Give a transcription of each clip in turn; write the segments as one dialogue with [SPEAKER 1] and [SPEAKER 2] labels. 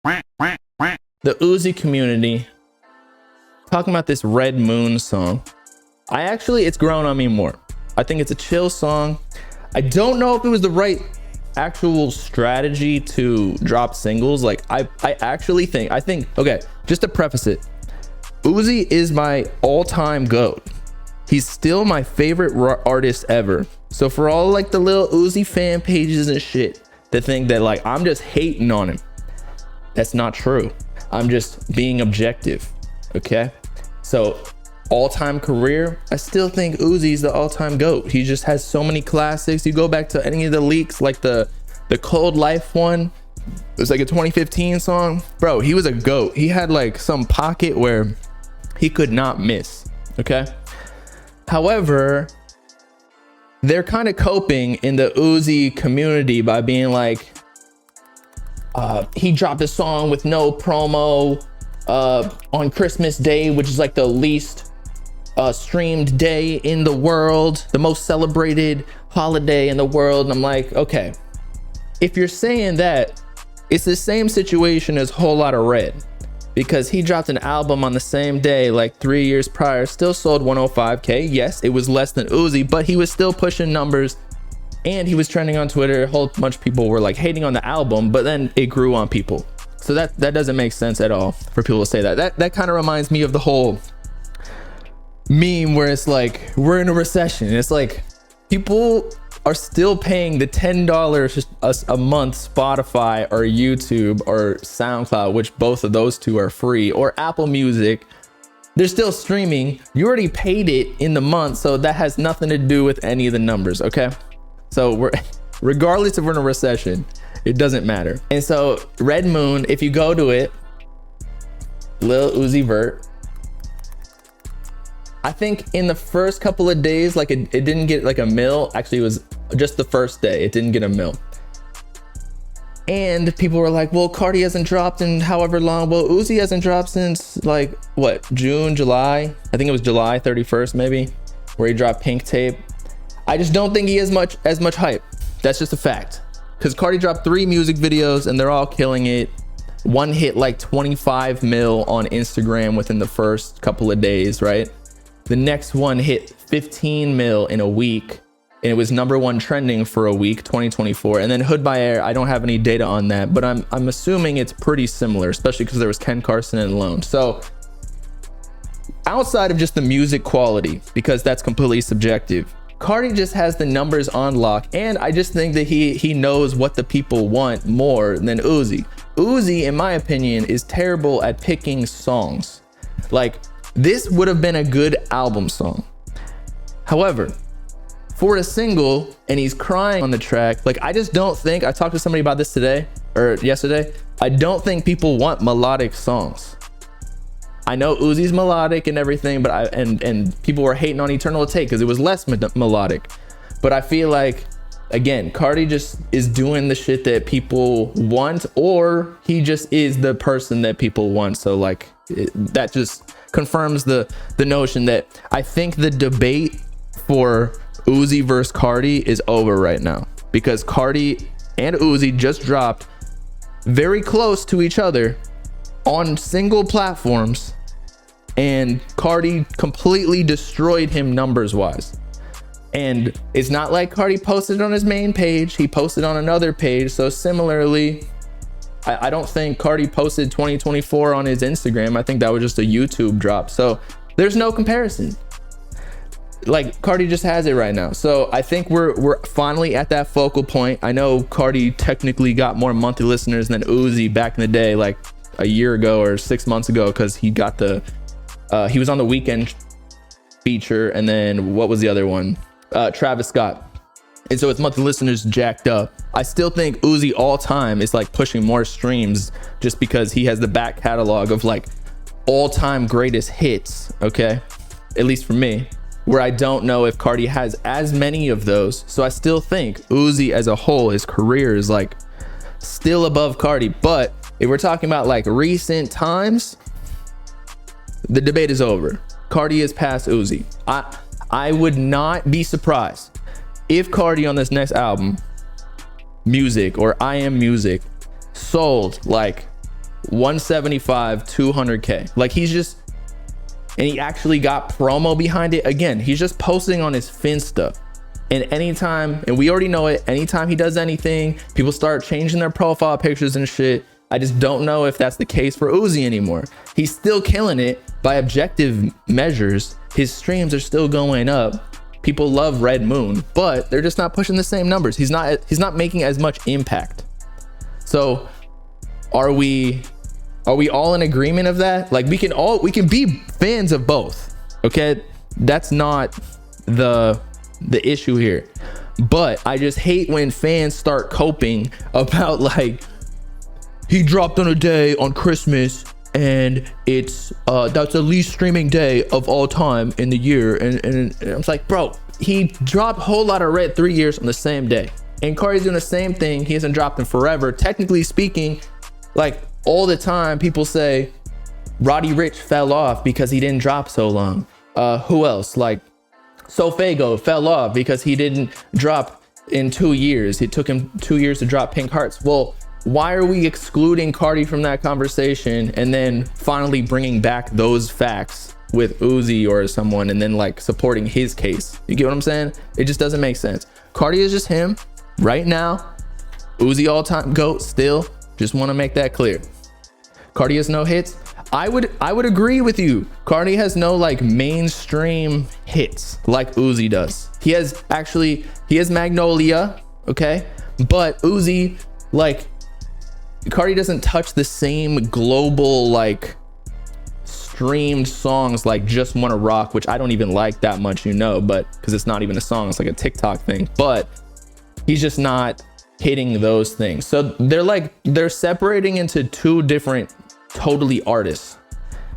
[SPEAKER 1] The Uzi community talking about this Red Moon song. It's grown on me more. I think it's a chill song. I don't know if it was the right actual strategy to drop singles. Like I think, okay, just to preface it, Uzi is my all-time GOAT. He's still my favorite artist ever. So for all like the little Uzi fan pages and shit that think that like I'm just hating on him, that's not true. I'm just being objective, okay? So all-time career, I still think Uzi's the all-time GOAT. He just has so many classics. You go back to any of the leaks, like the Cold Life one, it was like a 2015 song. Bro, he was a GOAT. He had like some pocket where he could not miss, okay? However, they're kind of coping in the Uzi community by being like, he dropped a song with no promo on Christmas Day, which is like the least streamed day in the world, the most celebrated holiday in the world. And I'm like, okay, if you're saying that, it's the same situation as Whole Lotta Red, because he dropped an album on the same day like 3 years prior, still sold 105K. Yes, it was less than Uzi, but he was still pushing numbers and he was trending on Twitter. A whole bunch of people were like hating on the album, but then it grew on people. So that doesn't make sense at all for people to say that. That kind of reminds me of the whole meme where it's like, we're in a recession. It's like people are still paying the $10 a month Spotify or YouTube or SoundCloud, which both of those two are free, or Apple Music. They're still streaming. You already paid it in the month, so that has nothing to do with any of the numbers, okay? So regardless if we're in a recession, it doesn't matter. And so Red Moon, if you go to it, Lil Uzi Vert, I think in the first couple of days, like it didn't get like a mil. Actually, it was just the first day. It didn't get a mil. And people were like, well, Carti hasn't dropped in however long. Well, Uzi hasn't dropped since like what, June, July? I think it was July 31st maybe, where he dropped Pink Tape. I just don't think he has as much hype. That's just a fact. Because Carti dropped 3 music videos and they're all killing it. One hit like 25 mil on Instagram within the first couple of days, right? The next one hit 15 mil in a week, and it was #1 trending for a week, 2024. And then Hood by Air, I don't have any data on that, but I'm assuming it's pretty similar, especially because there was Ken Carson and Alone. So outside of just the music quality, because that's completely subjective, Carti just has the numbers on lock, and I just think that he knows what the people want more than Uzi. Uzi, in my opinion, is terrible at picking songs. Like, this would have been a good album song. However, for a single, and he's crying on the track, like I just don't think, I talked to somebody about this today or yesterday, I don't think people want melodic songs. I know Uzi's melodic and everything, but and people were hating on Eternal Take because it was less melodic. But I feel like, again, Carti just is doing the shit that people want, or he just is the person that people want. So like that just confirms the notion that I think the debate for Uzi versus Carti is over right now, because Carti and Uzi just dropped very close to each other on single platforms, and Carti completely destroyed him numbers wise. And it's not like Carti posted on his main page, he posted on another page. So similarly, I don't think Carti posted 2024 on his Instagram. I think that was just a YouTube drop. So there's no comparison. Like, Carti just has it right now. So I think we're finally at that focal point. I know Carti technically got more monthly listeners than Uzi back in the day, like a year ago or 6 months ago, because he got he was on the Weekend feature, and then what was the other one? Travis Scott. And so its monthly listeners jacked up. I still think Uzi all time is like pushing more streams just because he has the back catalog of like all time greatest hits, okay? At least for me, where I don't know if Carti has as many of those. So I still think Uzi as a whole, his career is like still above Carti. But if we're talking about like recent times, the debate is over. Carti is past Uzi. I would not be surprised if Carti on this next album, Music or I Am Music, sold like 175, 200K. Like he's just, and he actually got promo behind it. Again, he's just posting on his Finsta. And anytime, and we already know it, anytime he does anything, people start changing their profile pictures and shit. I just don't know if that's the case for Uzi anymore. He's still killing it by objective measures. His streams are still going up. People love Red Moon, but they're just not pushing the same numbers. He's not making as much impact. So are we all in agreement of that? Like we can be fans of both. Okay? That's not the issue here. But I just hate when fans start coping about like, he dropped on a day on Christmas and it's that's the least streaming day of all time in the year, and I was like, bro, he dropped Whole Lotta Red 3 years on the same day, and Carti's doing the same thing. He hasn't dropped in forever. Technically speaking, like all the time people say Roddy Ricch fell off because he didn't drop so long. Who else? Like Sofago fell off because he didn't drop in 2 years. It took him 2 years to drop Pink Hearts. Well, why are we excluding Carti from that conversation and then finally bringing back those facts with Uzi or someone and then like supporting his case? You get what I'm saying? It just doesn't make sense. Carti is just him right now. Uzi all-time GOAT still. Just want to make that clear. Carti has no hits. I would agree with you. Carti has no like mainstream hits like Uzi does. He has Magnolia, okay? But Uzi, like, Carti doesn't touch the same global like streamed songs like Just Wanna Rock, which I don't even like that much, you know, but because it's not even a song, it's like a TikTok thing. But he's just not hitting those things. So they're separating into two different totally artists,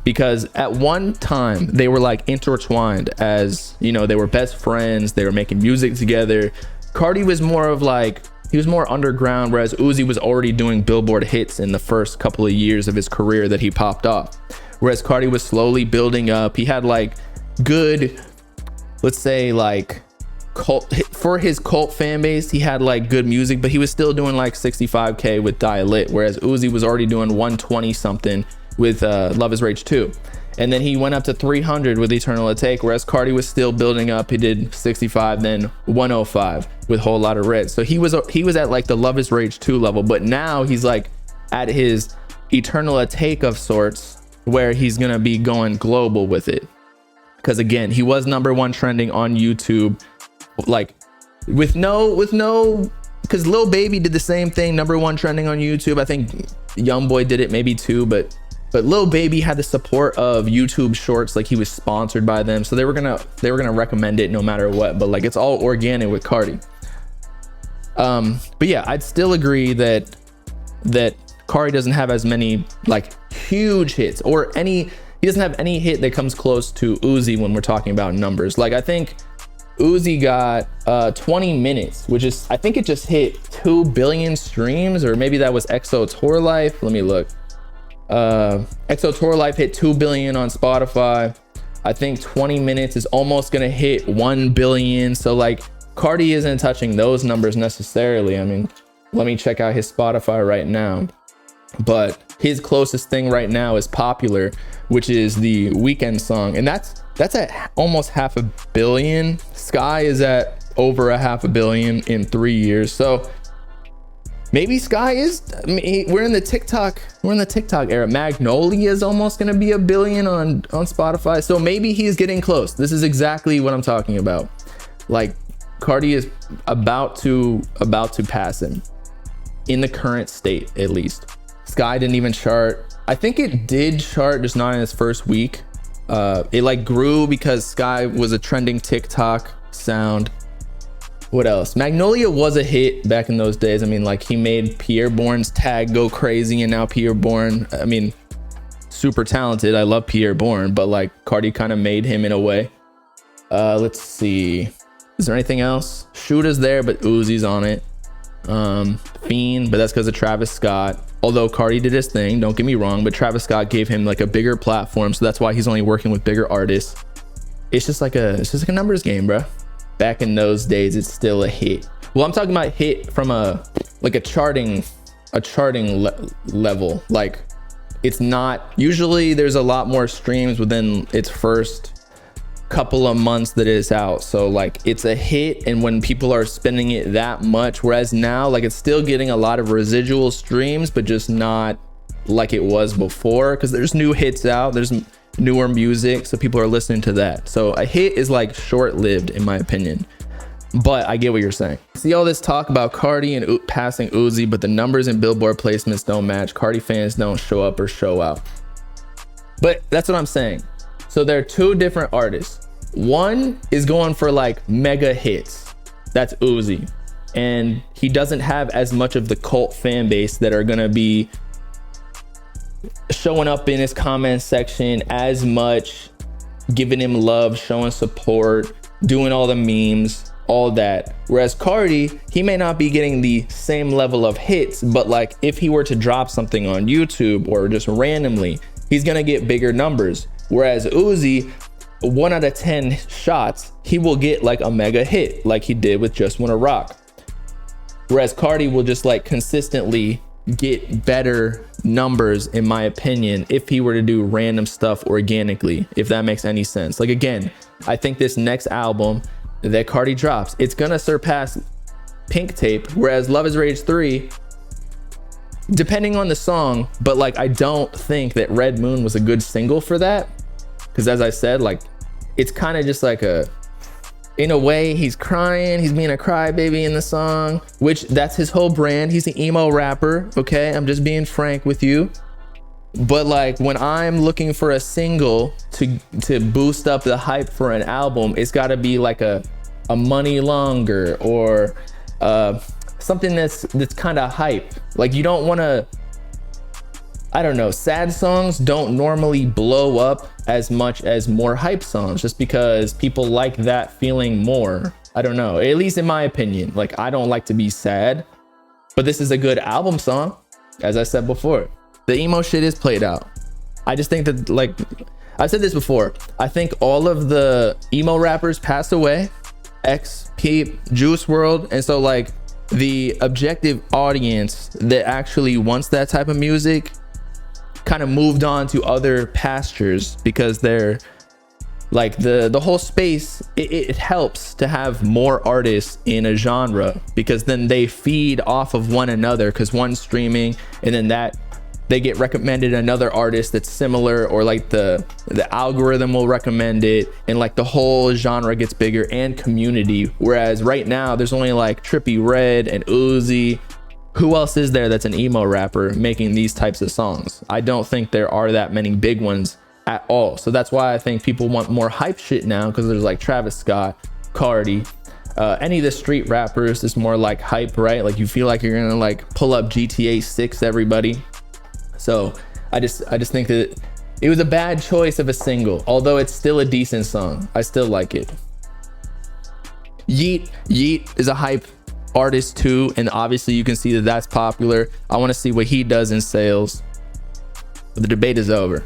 [SPEAKER 1] because at one time they were like intertwined, as you know, they were best friends, they were making music together. Carti was more of like, he was more underground, whereas Uzi was already doing Billboard hits in the first couple of years of his career that he popped off, whereas Carti was slowly building up. He had like good, let's say like cult, for his cult fan base, he had like good music, but he was still doing like 65K with Die Lit, whereas Uzi was already doing 120 something with Love Is Rage 2, and then he went up to 300 with Eternal Atake, whereas Carti was still building up. He did 65, then 105 with Whole Lotta Red. So he was at like the Love Is Rage 2 level, but now he's like at his Eternal Atake of sorts, where he's gonna be going global with it, because again, he was #1 trending on YouTube, like with no, because Lil Baby did the same thing, #1 trending on YouTube. I think YoungBoy did it maybe too, but Lil Baby had the support of YouTube Shorts, like he was sponsored by them, so they were gonna recommend it no matter what. But like it's all organic with Carti. But yeah, I'd still agree that Carti doesn't have as many like huge hits, or he doesn't have any hit that comes close to Uzi when we're talking about numbers. Like I think Uzi got 20 minutes, which is, I think it just hit 2 billion streams, or maybe that was EXO Tour Life. Let me look. EXO Tour Life hit 2 billion on Spotify. I think 20 minutes is almost gonna hit 1 billion. So like Carti isn't touching those numbers necessarily. I mean, let me check out his Spotify right now. But his closest thing right now is Popular, which is the Weeknd song, and that's at almost 500 million. Sky is at over 500 million in 3 years. So maybe Sky is, I mean, we're in the TikTok era. Magnolia is almost gonna be 1 billion on Spotify. So maybe he's getting close. This is exactly what I'm talking about. Like Carti is about to pass him in the current state, at least. Sky didn't even chart. I think it did chart, just not in its first week. It like grew because Sky was a trending TikTok sound. What else? Magnolia was a hit back in those days. I mean, like he made Pierre Bourne's tag go crazy, and now Pierre Bourne, I mean, super talented. I love Pierre Bourne, but like Carti kind of made him in a way. Let's see. Is there anything else? Shooter's there, but Uzi's on it. Fiend, but that's because of Travis Scott. Although Carti did his thing, don't get me wrong, but Travis Scott gave him like a bigger platform, so that's why he's only working with bigger artists. It's just like a numbers game, bro. Back in those days, it's still a hit. Well, I'm talking about hit from a charting level. Like it's not, usually there's a lot more streams within its first couple of months that it's out. So like it's a hit, and when people are spending it that much, whereas now like it's still getting a lot of residual streams, but just not like it was before, because there's new hits out, there's newer music, so people are listening to that. So a hit is like short-lived in my opinion, but I get what you're saying. See all this talk about Carti and passing Uzi, but the numbers and Billboard placements don't match. Carti fans don't show up or show out. But that's what I'm saying. So there are two different artists. One is going for like mega hits. That's Uzi. And he doesn't have as much of the cult fan base that are gonna be showing up in his comment section as much, giving him love, showing support, doing all the memes, all that. Whereas Carti, he may not be getting the same level of hits, but like if he were to drop something on YouTube or just randomly, he's gonna get bigger numbers. Whereas Uzi, 1 out of 10 shots, he will get like a mega hit like he did with Just Wanna Rock. Whereas Carti will just like consistently get better numbers in my opinion if he were to do random stuff organically, if that makes any sense. Like again, I think this next album that Carti drops, it's gonna surpass Pink Tape, whereas Love Is Rage 3, depending on the song, but like I don't think that Red Moon was a good single for that, because as I said, like it's kind of just like a, in a way he's crying, he's being a crybaby in the song, which that's his whole brand. He's an emo rapper, okay? I'm just being frank with you. But like when I'm looking for a single to boost up the hype for an album, it's got to be like a Money Longer or something that's kind of hype. Like you don't want to, I don't know, sad songs don't normally blow up as much as more hype songs, just because people like that feeling more. I don't know, at least in my opinion. Like I don't like to be sad, but this is a good album song, as I said before. The emo shit is played out. I just think that, like I said this before, I think all of the emo rappers passed away, X, Peep, Juice WRLD, and so like the objective audience that actually wants that type of music kind of moved on to other pastures, because they're like the whole space, it helps to have more artists in a genre, because then they feed off of one another, because one's streaming and then that they get recommended another artist that's similar, or like the algorithm will recommend it, and like the whole genre gets bigger, and community. Whereas right now there's only like Trippie Redd and Uzi. Who else is there that's an emo rapper making these types of songs? I don't think there are that many big ones at all. So that's why I think people want more hype shit now, because there's like Travis Scott, Carti, any of the street rappers is more like hype, right? Like you feel like you're gonna like pull up GTA 6 everybody. So I just think that it was a bad choice of a single, although it's still a decent song. I still like it. Yeet is a hype artist too, and obviously you can see that that's popular. I want to see what he does in sales. But the debate is over.